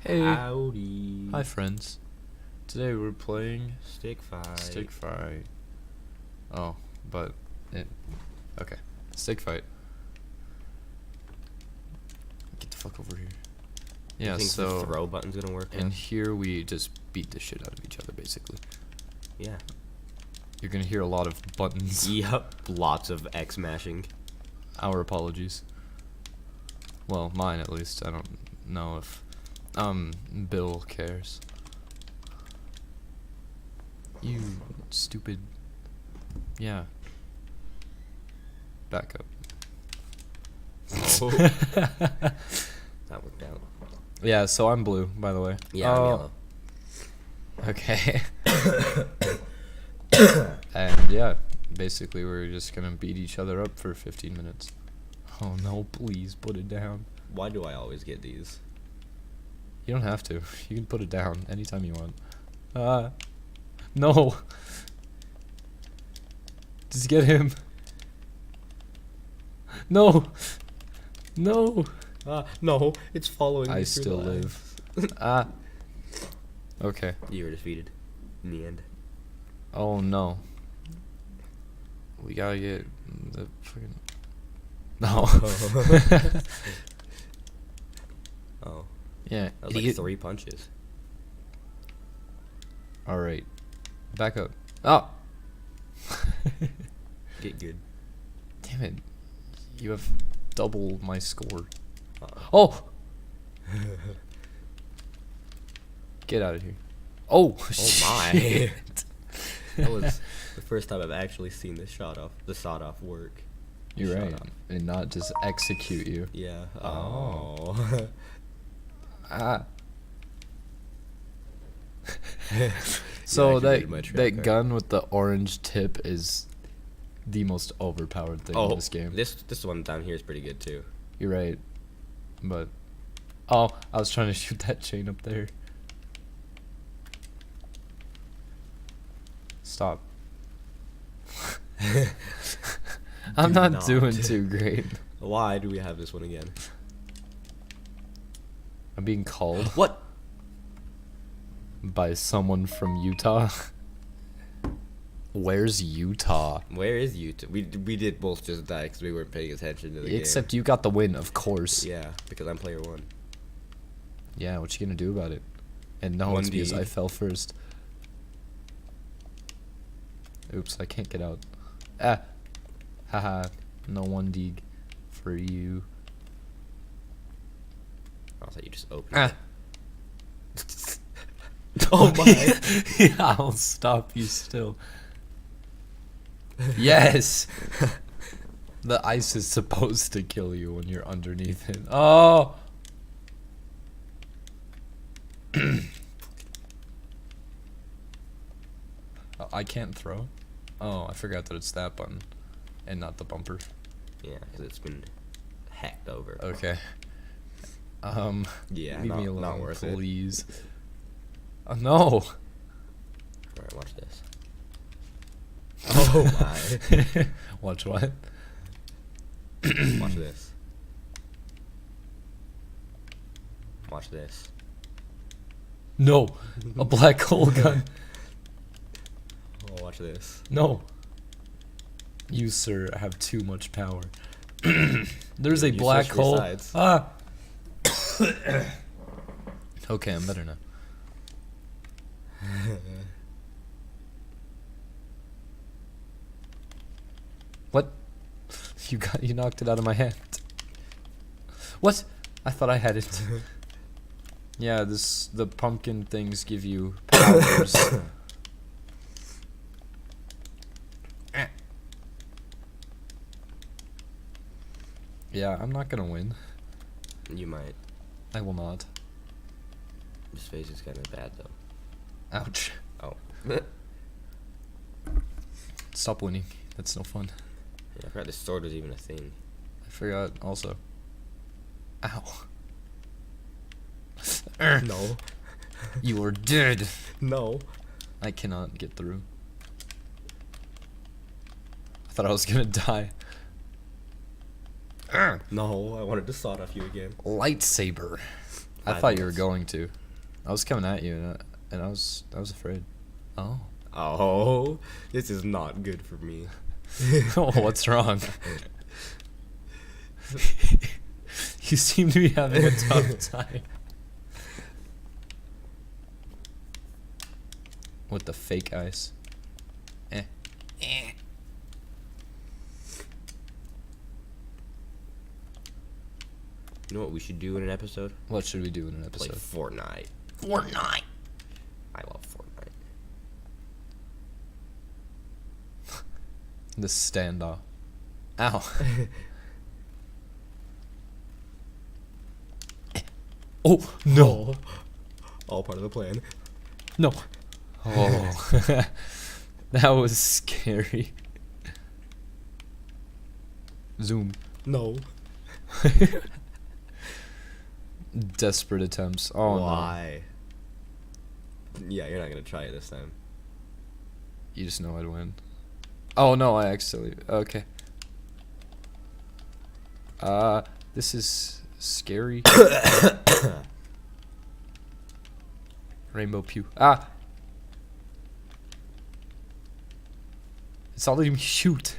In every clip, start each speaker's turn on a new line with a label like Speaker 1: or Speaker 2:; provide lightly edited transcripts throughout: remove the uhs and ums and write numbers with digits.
Speaker 1: Hey,
Speaker 2: Howdy.
Speaker 1: hi friends. Today we're playing
Speaker 2: Stick fight.
Speaker 1: Stick Fight. Oh, but okay. Stick Fight. Get the fuck over here. Yeah,
Speaker 2: I think
Speaker 1: so
Speaker 2: the throw button's gonna work.
Speaker 1: and here we just beat the shit out of each other basically.
Speaker 2: Yeah.
Speaker 1: You're gonna hear a lot of buttons.
Speaker 2: Yep. Lots of X mashing.
Speaker 1: Our apologies. Well, mine at least. I don't know if Bill cares. You stupid. Yeah. Back up.
Speaker 2: Oh. That worked out.
Speaker 1: Yeah, so I'm blue, by the way.
Speaker 2: Yeah, I'm yellow.
Speaker 1: Okay. And yeah, basically we're just gonna beat each other up for 15 minutes. Oh no, please put it down.
Speaker 2: Why do I always get these?
Speaker 1: You don't have to. You can put it down anytime you want. No. Just get him. No. No.
Speaker 2: No, it's following me
Speaker 1: I
Speaker 2: through
Speaker 1: still
Speaker 2: the
Speaker 1: live.
Speaker 2: eyes.
Speaker 1: Okay.
Speaker 2: You were defeated. In the end.
Speaker 1: Oh no. We gotta get the fucking. No.
Speaker 2: Oh.
Speaker 1: Yeah.
Speaker 2: That was like 3 punches.
Speaker 1: Alright. Back up. Oh!
Speaker 2: Get good.
Speaker 1: Damn it. You have double my score.
Speaker 2: Uh-oh.
Speaker 1: Oh! Get out of here. Oh!
Speaker 2: Oh my.
Speaker 1: Shit.
Speaker 2: That was the first time I've actually seen the sawed off work.
Speaker 1: You're
Speaker 2: Shut
Speaker 1: right.
Speaker 2: up.
Speaker 1: And not just execute you.
Speaker 2: Yeah.
Speaker 1: Oh.
Speaker 2: Oh.
Speaker 1: Ah. So
Speaker 2: actually did my
Speaker 1: that
Speaker 2: track card.
Speaker 1: gun with the orange tip is the most overpowered thing in this game.
Speaker 2: This one down here is pretty good too.
Speaker 1: You're right. But oh, I was trying to shoot that chain up there. Stop. I'm
Speaker 2: Do
Speaker 1: not
Speaker 2: not.
Speaker 1: doing too great.
Speaker 2: Why do we have this one again?
Speaker 1: I'm being called
Speaker 2: What?
Speaker 1: by someone from Utah. Where's Utah?
Speaker 2: Where is you? We did both just die because we weren't paying attention to the
Speaker 1: Except you got the win, of course.
Speaker 2: game. Yeah, because I'm player 1.
Speaker 1: Yeah, what you gonna do about it? And no,
Speaker 2: One
Speaker 1: it's because I
Speaker 2: deed.
Speaker 1: fell first. Oops, I can't get out. Ah, haha, no one dig for you.
Speaker 2: I thought you just opened.
Speaker 1: Ah.
Speaker 2: it. Oh my!
Speaker 1: Yeah, I'll stop you still. Yes! The ice is supposed to kill you when you're underneath it. Oh! I can't throw? Oh, I forgot that it's that button and not the bumper.
Speaker 2: Yeah, because it's been hacked over.
Speaker 1: Okay.
Speaker 2: Yeah,
Speaker 1: leave me alone,
Speaker 2: not worth it.
Speaker 1: please. Oh, no!
Speaker 2: Alright, watch this. Oh my!
Speaker 1: Watch what?
Speaker 2: Watch this. Watch this.
Speaker 1: No! A black hole gun.
Speaker 2: Oh, watch this.
Speaker 1: No. You, sir, have too much power. There's a
Speaker 2: You
Speaker 1: black
Speaker 2: switched your
Speaker 1: hole.
Speaker 2: sides.
Speaker 1: Ah! Okay, I'm better now. What? You knocked it out of my hand. What? I thought I had it. Yeah, the pumpkin things give you powers. Yeah, I'm not gonna win.
Speaker 2: You might.
Speaker 1: I will not.
Speaker 2: This face is kind of bad though.
Speaker 1: Ouch.
Speaker 2: Oh.
Speaker 1: Stop winning. That's no fun.
Speaker 2: Yeah, I forgot this sword was even a thing.
Speaker 1: I forgot also. Ow.
Speaker 2: No.
Speaker 1: You are dead.
Speaker 2: No.
Speaker 1: I cannot get through. I thought I was gonna die.
Speaker 2: No, I wanted to sawed off you again.
Speaker 1: Lightsaber. I
Speaker 2: 5
Speaker 1: thought you were
Speaker 2: minutes.
Speaker 1: going to. I was coming at you, and I was afraid. Oh.
Speaker 2: Oh, this is not good for me.
Speaker 1: Oh, what's wrong? You seem to be having a tough time. With the fake ice. Eh.
Speaker 2: You know what we should do in an episode?
Speaker 1: What should we do in an
Speaker 2: Play
Speaker 1: episode?
Speaker 2: Fortnite.
Speaker 1: Fortnite.
Speaker 2: I love Fortnite.
Speaker 1: The standoff. Ow. Oh, no.
Speaker 2: All part of the plan.
Speaker 1: No. Oh. That was scary. Zoom.
Speaker 2: No.
Speaker 1: Desperate attempts. Oh,
Speaker 2: Why? Yeah, you're not gonna try it this time.
Speaker 1: no. You just know I'd win. Oh, no, I accidentally. Okay. This is scary. Rainbow pew. Ah! It's all letting me shoot.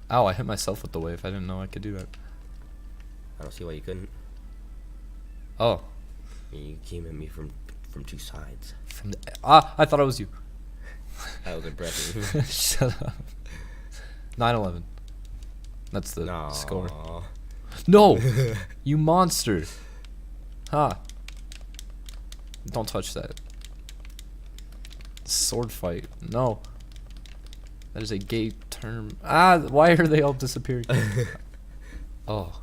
Speaker 1: Ow, I hit myself with the wave. I didn't know I could do that.
Speaker 2: I don't see why you couldn't.
Speaker 1: Oh.
Speaker 2: You came at me from 2 sides.
Speaker 1: From the, I thought it was you.
Speaker 2: That was impressive.
Speaker 1: Shut up. 9-11. That's the
Speaker 2: No.
Speaker 1: score. No! You monster! Ha! Don't touch that. Sword fight. No. That is a gay term. Why are they all disappearing? Oh.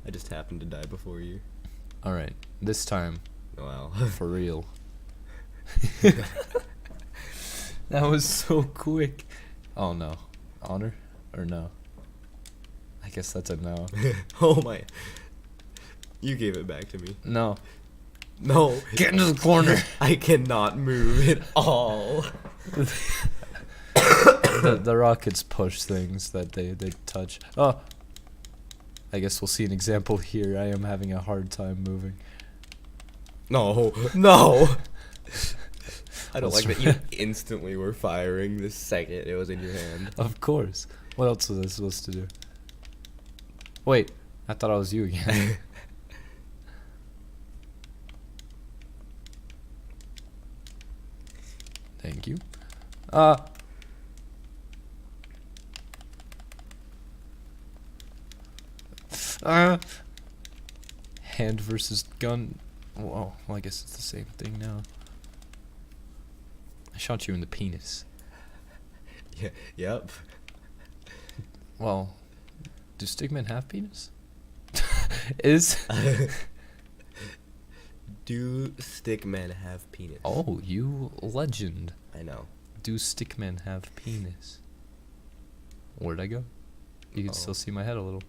Speaker 2: I just happened to die before you.
Speaker 1: Alright. This time,
Speaker 2: Wow.
Speaker 1: for real. That was so quick. Oh no. Honor? Or no? I guess that's a no.
Speaker 2: Oh my. You gave it back to me.
Speaker 1: No.
Speaker 2: No.
Speaker 1: Get into the corner!
Speaker 2: I cannot move at all.
Speaker 1: The rockets push things that they touch. Oh. I guess we'll see an example here. I am having a hard time moving.
Speaker 2: No. No. I don't
Speaker 1: What's
Speaker 2: like that you instantly were firing the second it was in your hand.
Speaker 1: Of course. What else was I supposed to do? Wait, I thought I was you again. Thank you. Hand versus gun. Oh, well, I guess it's the same thing now. I shot you in the penis.
Speaker 2: Yeah. Yep.
Speaker 1: Well, do stickmen have penis? Is
Speaker 2: Do stickmen have penis?
Speaker 1: oh, you legend.
Speaker 2: I know.
Speaker 1: Do stickmen have penis? Where'd I go? You can
Speaker 2: Oh.
Speaker 1: still see my head a little.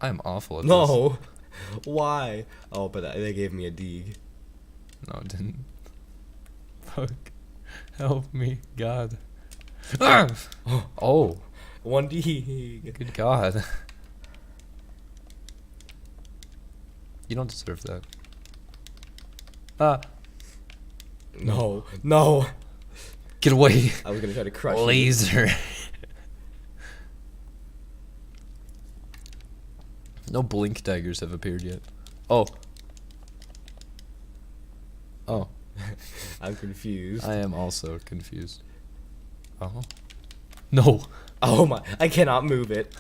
Speaker 1: I'm awful at this.
Speaker 2: No. Why? Oh, but they gave me a D.
Speaker 1: No, it didn't. Fuck. Help me, God. Ah! Oh,
Speaker 2: 1D.
Speaker 1: good God. You don't deserve that.
Speaker 2: No. No.
Speaker 1: Get away.
Speaker 2: I was gonna try to crush you.
Speaker 1: Laser. No blink daggers have appeared yet. Oh. Oh.
Speaker 2: I'm confused.
Speaker 1: I am also confused. Oh. No.
Speaker 2: Oh my! I cannot move it.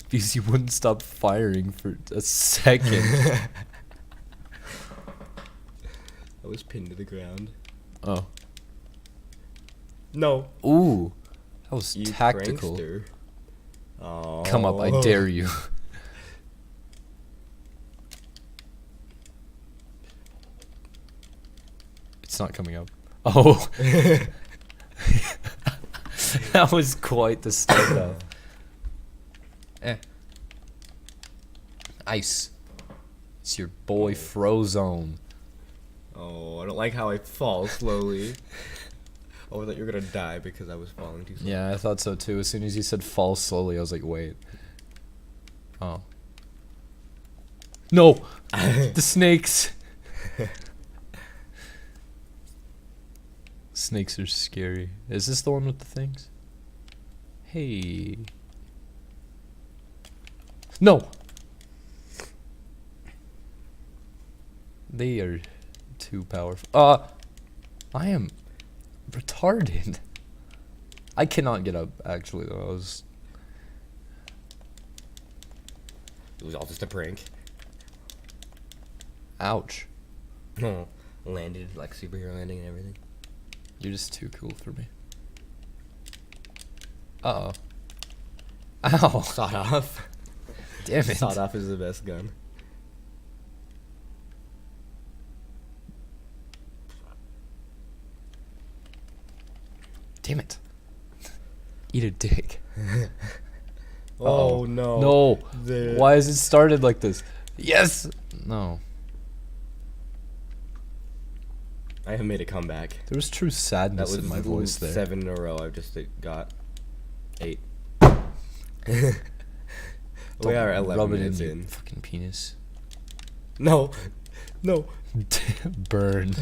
Speaker 1: Because you wouldn't stop firing for a second.
Speaker 2: I was pinned to the ground.
Speaker 1: Oh.
Speaker 2: No.
Speaker 1: Ooh. That was
Speaker 2: You
Speaker 1: tactical.
Speaker 2: prankster. Oh.
Speaker 1: Come up, I dare you. It's not coming up. Oh. That was quite the standoff. Ice. It's your boy Frozone.
Speaker 2: Oh, I don't like how I fall slowly. Oh, that you're gonna die because I was falling too slow.
Speaker 1: Yeah, I thought so too. As soon as you said fall slowly, I was like, wait. Oh. No! The snakes! Snakes are scary. Is this the one with the things? Hey. No! They are too powerful. I am retarded. I cannot get up, actually, though.
Speaker 2: It was all just a prank.
Speaker 1: Ouch.
Speaker 2: No, landed like superhero landing and everything.
Speaker 1: You're just too cool for me. Uh-oh. Ow.
Speaker 2: Sawed off.
Speaker 1: Damn it.
Speaker 2: Sawed off is the best gun.
Speaker 1: Damn it. Eat a dick.
Speaker 2: Oh
Speaker 1: Uh-oh.
Speaker 2: no.
Speaker 1: No.
Speaker 2: The-
Speaker 1: Why has it started like this? Yes! No.
Speaker 2: I have made a comeback.
Speaker 1: There was true
Speaker 2: That
Speaker 1: sadness
Speaker 2: was
Speaker 1: in my voice there.
Speaker 2: 7 in a row. I've just got 8. We are 11
Speaker 1: rub it
Speaker 2: minutes
Speaker 1: in, you
Speaker 2: in.
Speaker 1: fucking penis.
Speaker 2: No. No.
Speaker 1: Burn.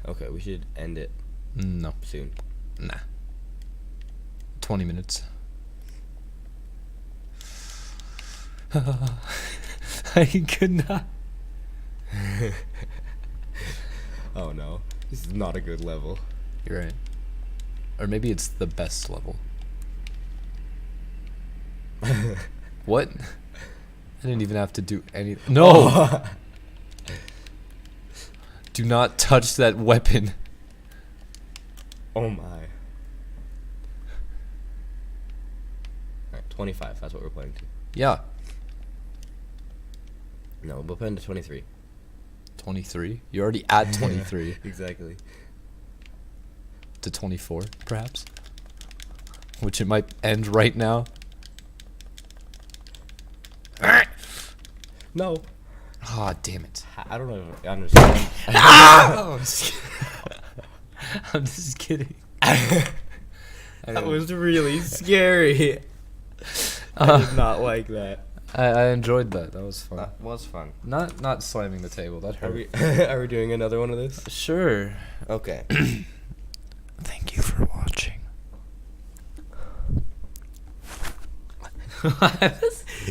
Speaker 2: Okay, we should end it
Speaker 1: No.
Speaker 2: soon.
Speaker 1: Nah. 20 minutes. I could not.
Speaker 2: Oh no. This is not a good level.
Speaker 1: You're right. Or maybe it's the best level. What? I didn't even have to do anything. No! Do not touch that weapon.
Speaker 2: Oh my. Alright, 25. That's what we're playing to.
Speaker 1: Yeah.
Speaker 2: No, we'll play to 23.
Speaker 1: 23? You're already at 23.
Speaker 2: Exactly.
Speaker 1: To 24, perhaps? Which it might end right now.
Speaker 2: No.
Speaker 1: Ah, damn it.
Speaker 2: I don't know if I understand.
Speaker 1: Ah! I'm just kidding.
Speaker 2: That was really scary. I did not like that.
Speaker 1: I enjoyed that. That was fun.
Speaker 2: That was fun.
Speaker 1: Not slamming the table. That
Speaker 2: Are
Speaker 1: hurt.
Speaker 2: we are we doing another one of this?
Speaker 1: Sure.
Speaker 2: Okay.
Speaker 1: Thank you for watching.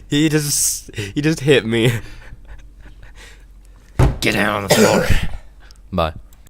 Speaker 2: He just hit me.
Speaker 1: Get down on the floor. Bye.